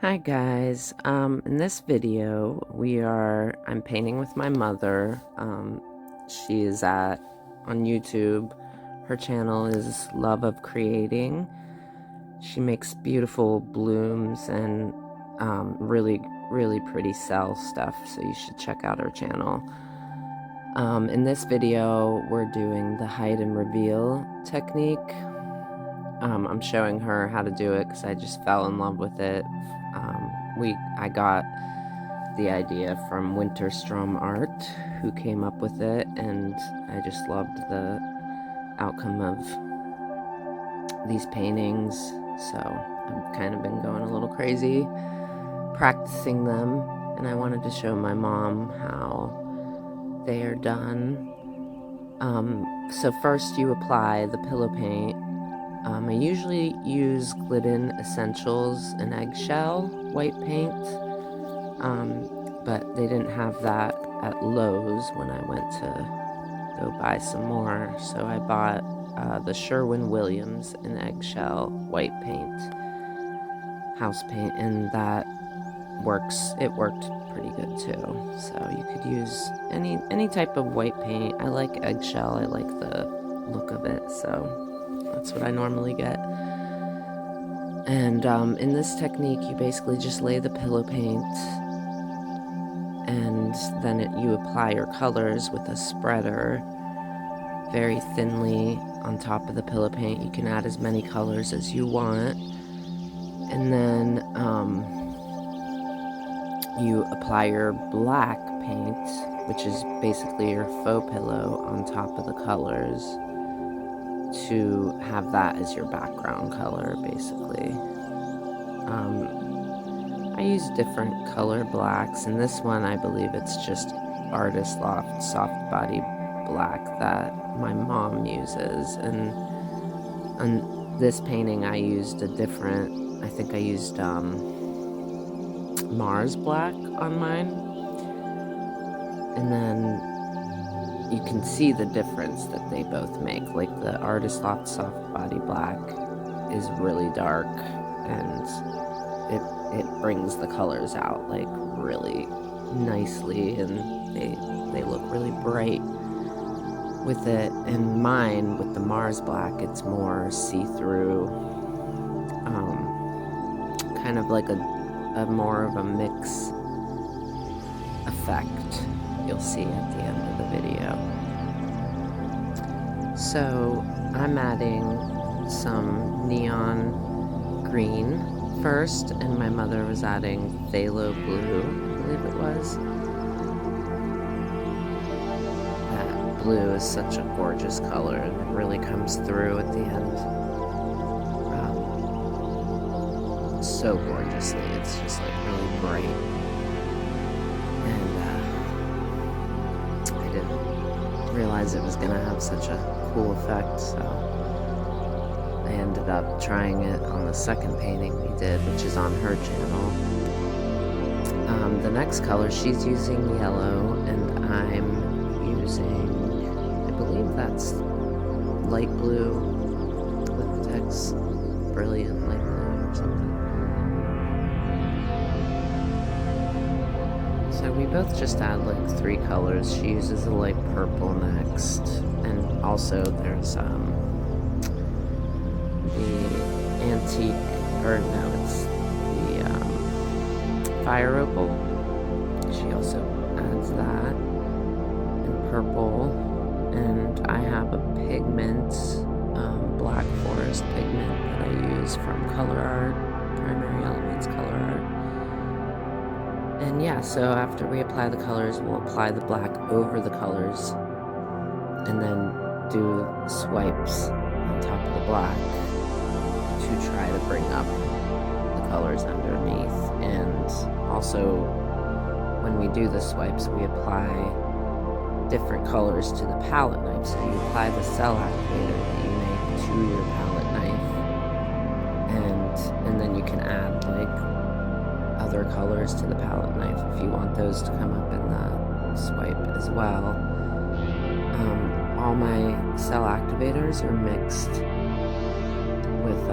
Hi guys. In this video I'm painting with my mother. She is on YouTube. Her channel is Love of Creating. She makes beautiful blooms and really pretty cell stuff, so you should check out her channel. In this video we're doing the hide and reveal technique. I'm showing her how to do it because I just fell in love with it. I got the idea from LotusChandraArts, who came up with it, and I just loved the outcome of these paintings. So I've kind of been going a little crazy practicing them, and I wanted to show my mom how they are done. So first you apply the pillow paint. I usually use Glidden Essentials and eggshell white paint, but they didn't have that at Lowe's when I went to go buy some more, so I bought the Sherwin-Williams and eggshell white paint, house paint, and that works. It worked pretty good too. So you could use any type of white paint. I like eggshell. I like the look of it, so that's what I normally get. And in this technique, you basically just lay the pillow paint, and then you apply your colors with a spreader very thinly on top of the pillow paint. You can add as many colors as you want, and then you apply your black paint, which is basically your faux pillow, on top of the colors to have that as your background color, basically. I use different color blacks, and this one I believe it's just Artist Loft Soft Body Black that my mom uses, and on this painting I used I think I used Mars Black on mine, and then you can see the difference that they both make. Like the Artist Loft Soft Body Black is really dark, and it brings the colors out like really nicely, and they look really bright with it. And mine, with the Mars Black, it's more see-through, kind of like a more of a mix effect you'll see at the end of the video. So I'm adding some neon green first, and my mother was adding phthalo blue, I believe it was. That blue is such a gorgeous color, and it really comes through at the end so gorgeously. It's just like really bright, and I didn't realize it was gonna have such a cool effect, so I ended up trying it on the second painting we did, which is on her channel. The next color, she's using yellow, and I'm using, I believe that's light blue with the text Brilliant Light Blue or something. So we both just add like 3 colors. She uses a light purple next, and also there's the antique, or no, it's the fire opal. She also adds that in purple, and I have a pigment, Black Forest pigment that I use from Color Art, Primary Elements Color Art. And yeah, so after we apply the colors, we'll apply the black over the colors, and then do swipes on top of the black to try to bring up the colors underneath. And also, when we do the swipes, we apply different colors to the palette knife. So you apply the cell activator that you make to your palette knife, and then you can add like other colors to the palette knife if you want those to come up in the swipe as well. All my cell activators are mixed with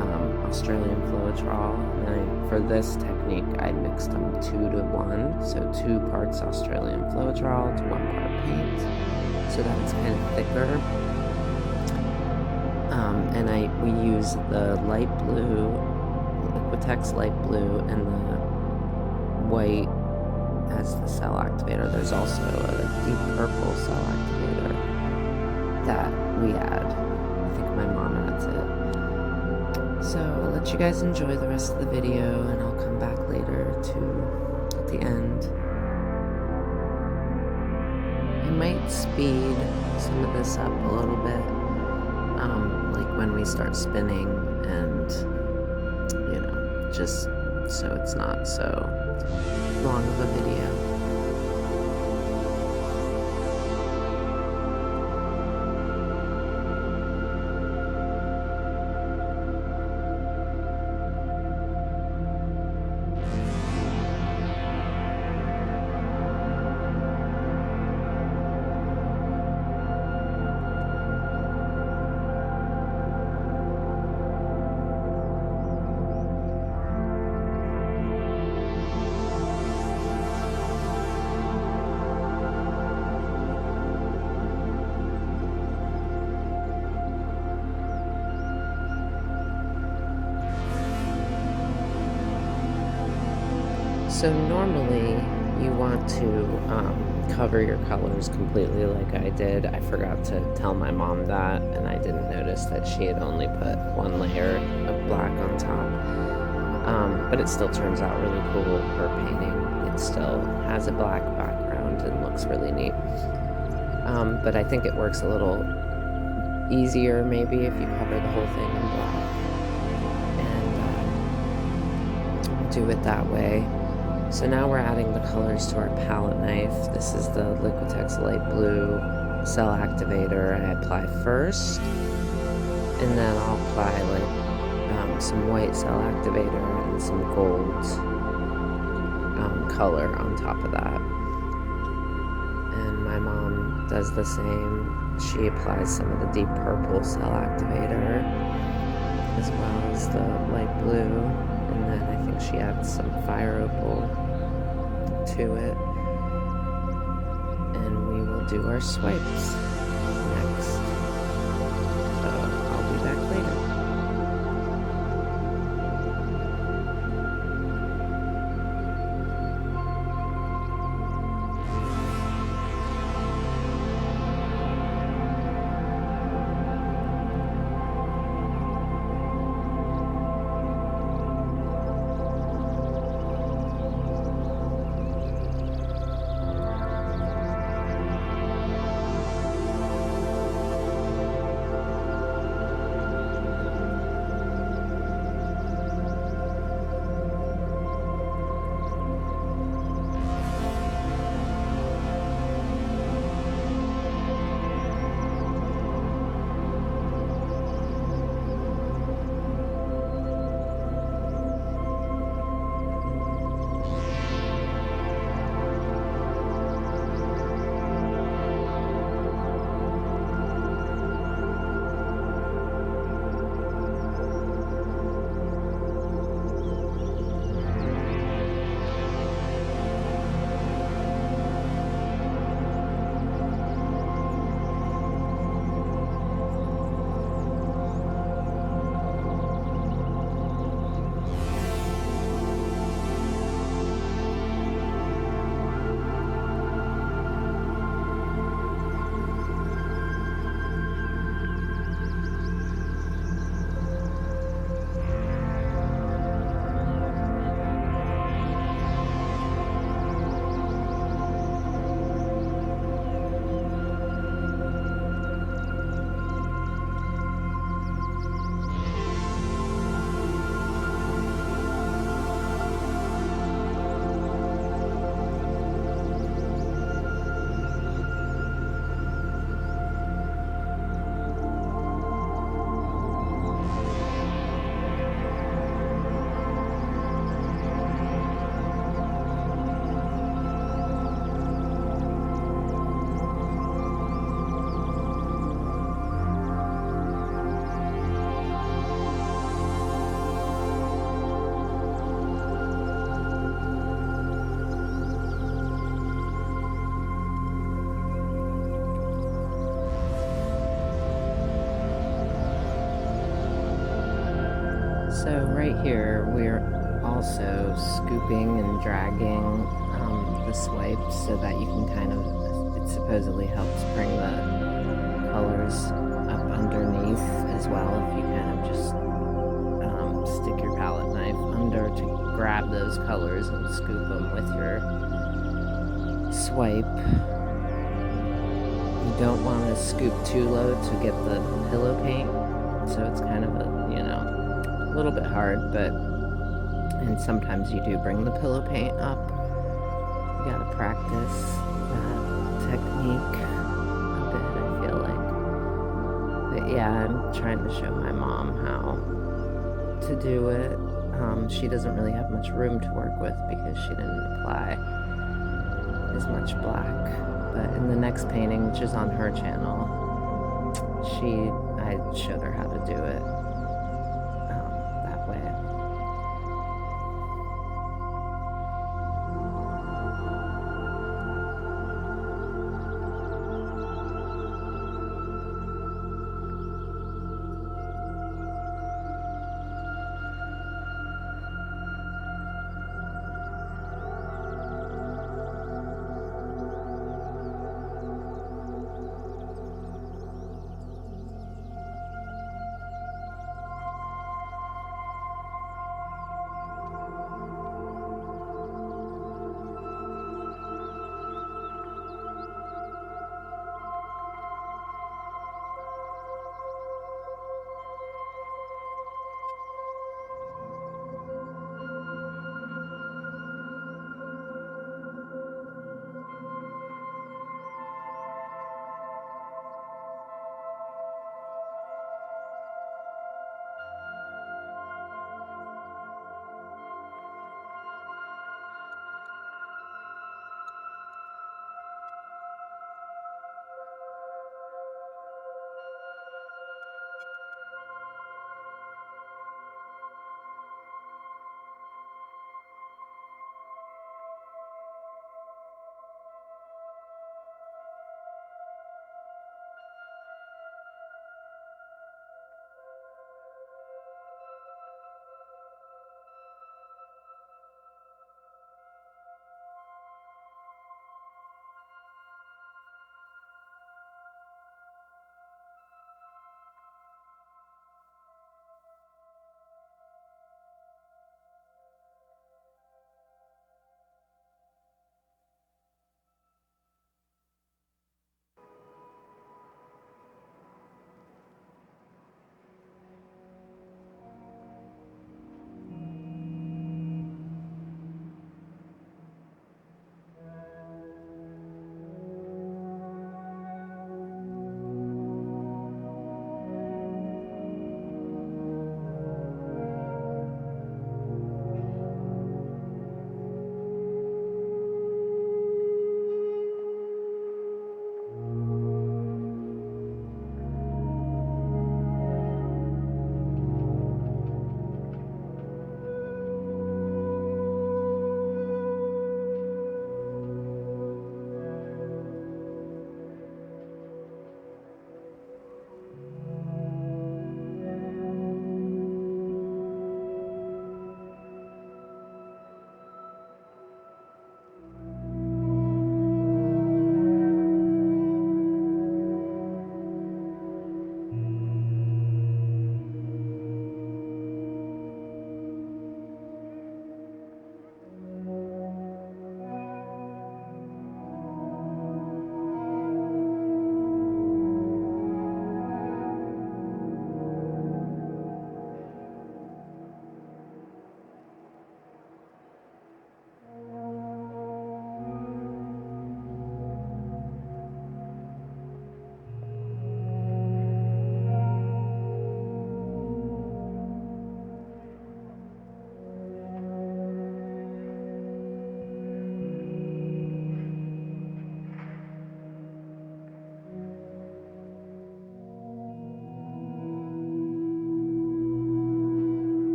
Australian Floetrol, and for this technique I mixed them 2 to 1, so 2 parts Australian Floetrol to 1 part paint, so that it's kind of thicker. And we use the light blue, Liquitex light blue, and the white as the cell activator. There's also a deep purple cell activator that we add. I think my mom adds it. So I'll let you guys enjoy the rest of the video, and I'll come back later to the end. I might speed some of this up a little bit, like when we start spinning, and you know, just so it's not so long of a video. So normally you want to cover your colors completely like I did. I forgot to tell my mom that, and I didn't notice that she had only put 1 layer of black on top. But it still turns out really cool, her painting. It still has a black background and looks really neat. But I think it works a little easier maybe if you cover the whole thing in black and do it that way. So now we're adding the colors to our palette knife. This is the Liquitex light blue cell activator I apply first, and then I'll apply like some white cell activator and some gold color on top of that. And my mom does the same. She applies some of the deep purple cell activator as well as the light blue, and then I think she adds some fire opal to it, and we will do our swipes next. So I'll be back later. So right here, we're also scooping and dragging the swipe so that you can kind of, it supposedly helps bring the colors up underneath as well if you kind of just stick your palette knife under to grab those colors and scoop them with your swipe. You don't want to scoop too low to get the pillow paint, so it's kind of a, you know, a little bit hard, but, and sometimes you do bring the pillow paint up. You gotta practice that technique a bit, I feel like. But yeah, I'm trying to show my mom how to do it. She doesn't really have much room to work with because she didn't apply as much black. But in the next painting, which is on her channel, I showed her how to do it that way.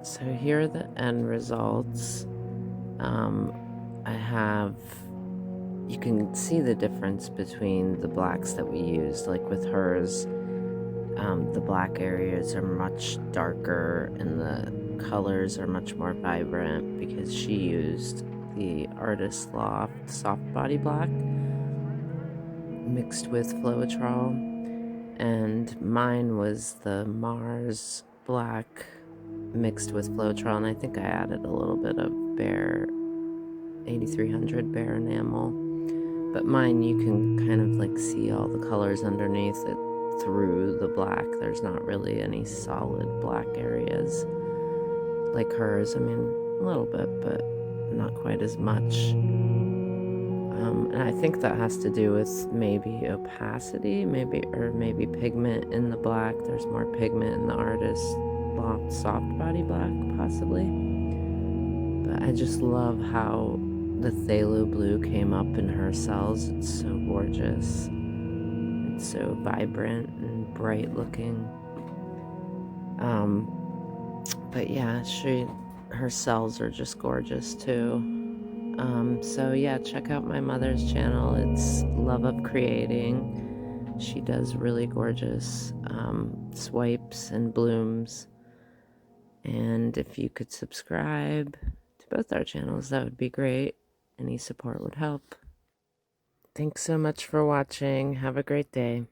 So here are the end results. I have, you can see the difference between the blacks that we used. Like with hers, the black areas are much darker and the colors are much more vibrant because she used the Artist Loft Soft Body Black mixed with Floetrol, and mine was the Mars Black mixed with Floetrol, and I think I added a little bit of Bear 8300 Bear Enamel. But mine, you can kind of like see all the colors underneath it through the black. There's not really any solid black areas like hers. I mean, a little bit, but not quite as much. And I think that has to do with maybe opacity, maybe pigment in the black. There's more pigment in the Artist Loft Soft Body Black, possibly. But I just love how the phthalo blue came up in her cells. It's so gorgeous. It's so vibrant and bright looking. But yeah, her cells are just gorgeous too. So yeah, check out my mother's channel. It's Love of Creating. She does really gorgeous swipes and blooms. And if you could subscribe to both our channels, that would be great. Any support would help. Thanks so much for watching. Have a great day.